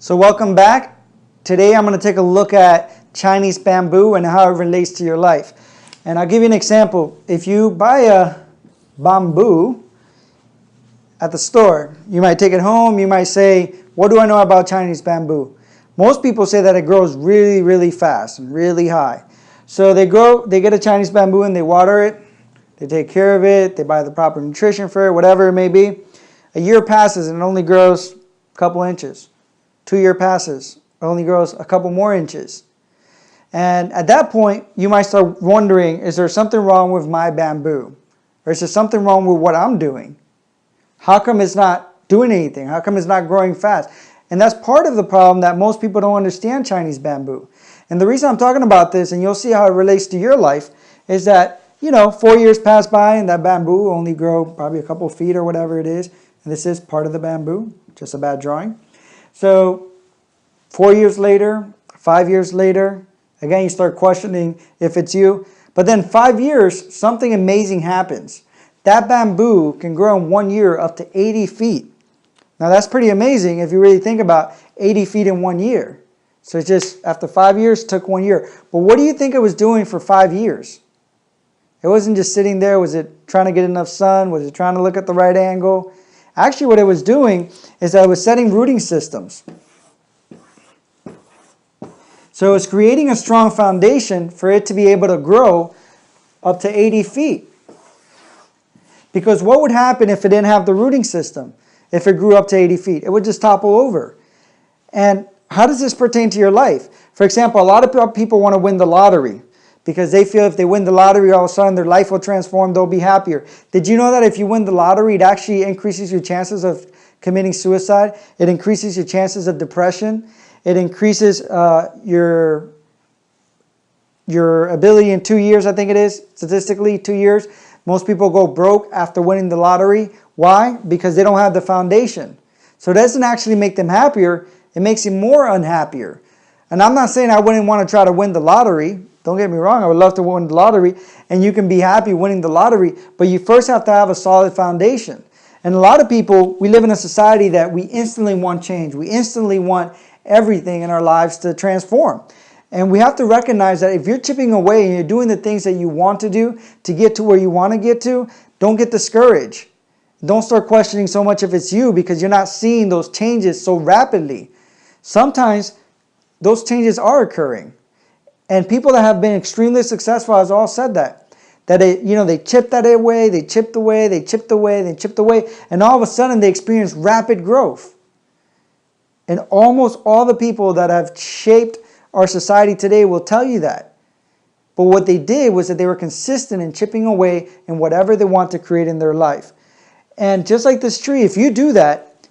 So welcome back. Today I'm going to take a look at Chinese bamboo and how it relates to your life. And I'll give you an example. If you buy a bamboo at the store, you might take it home, you might say, what do I know about Chinese bamboo? Most people say that it grows really, really fast and really high. So they get a Chinese bamboo and they water it, they take care of it, they buy the proper nutrition for it, whatever it may be. A year passes and it only grows a couple inches. 2 years passes, it only grows a couple more inches. And at that point, you might start wondering, is there something wrong with my bamboo? Or is there something wrong with what I'm doing? How come it's not doing anything? How come it's not growing fast? And that's part of the problem, that most people don't understand Chinese bamboo. And the reason I'm talking about this, and you'll see how it relates to your life, is that, 4 years pass by and that bamboo only grow probably a couple feet or whatever it is. And this is part of the bamboo, just a bad drawing. So 4 years later, 5 years later, again, you start questioning if it's you. But then 5 years, something amazing happens. That bamboo can grow in 1 year up to 80 feet. Now that's pretty amazing if you really think about 80 feet in 1 year. So it's just after 5 years, took 1 year. But what do you think it was doing for 5 years? It wasn't just sitting there. Was it trying to get enough sun? Was it trying to look at the right angle? Actually, what it was doing is that it was setting rooting systems. So it's creating a strong foundation for it to be able to grow up to 80 feet. Because what would happen if it didn't have the rooting system? If it grew up to 80 feet, it would just topple over. And how does this pertain to your life? For example, a lot of people want to win the lottery because they feel if they win the lottery, all of a sudden their life will transform, they'll be happier. Did you know that if you win the lottery, it actually increases your chances of committing suicide? It increases your chances of depression. It increases your ability in 2 years, I think it is, statistically, 2 years. Most people go broke after winning the lottery. Why? Because they don't have the foundation. So it doesn't actually make them happier. It makes them more unhappier. And I'm not saying I wouldn't want to try to win the lottery. Don't get me wrong. I would love to win the lottery. And you can be happy winning the lottery. But you first have to have a solid foundation. And a lot of people, we live in a society that we instantly want change. We instantly want everything in our lives to transform. And we have to recognize that if you're chipping away and you're doing the things that you want to do to get to where you want to get to, don't get discouraged. Don't start questioning so much if it's you because you're not seeing those changes so rapidly. Sometimes those changes are occurring. And people that have been extremely successful has all said that they chipped that away, they chipped away, they chipped away, they chipped away, and all of a sudden they experience rapid growth. And almost all the people that have shaped our society today will tell you that. But what they did was that they were consistent in chipping away in whatever they want to create in their life. And just like this tree, if you do that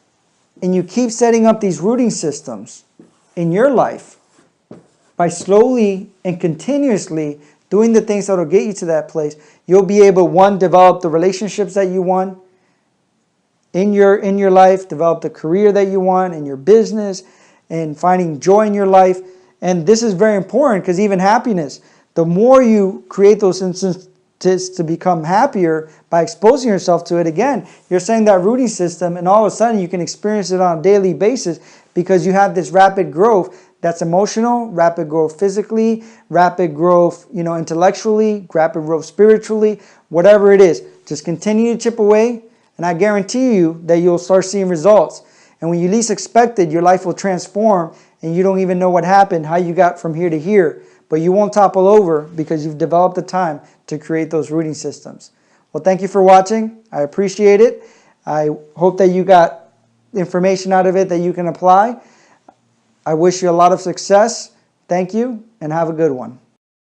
and you keep setting up these rooting systems in your life by slowly and continuously doing the things that will get you to that place, you'll be able, one, develop the relationships that you want in your life, develop the career that you want in your business, and finding joy in your life. And this is very important because even happiness, the more you create those instances to become happier by exposing yourself to it, again, you're setting that rooting system, and all of a sudden you can experience it on a daily basis because you have this rapid growth that's emotional, rapid growth physically, rapid growth, intellectually, rapid growth spiritually, whatever it is. Just continue to chip away, and I guarantee you that you'll start seeing results. And when you least expect it, your life will transform, and you don't even know what happened, how you got from here to here. But you won't topple over because you've developed the time to create those rooting systems. Well, thank you for watching. I appreciate it. I hope that you got information out of it that you can apply. I wish you a lot of success. Thank you, and have a good one.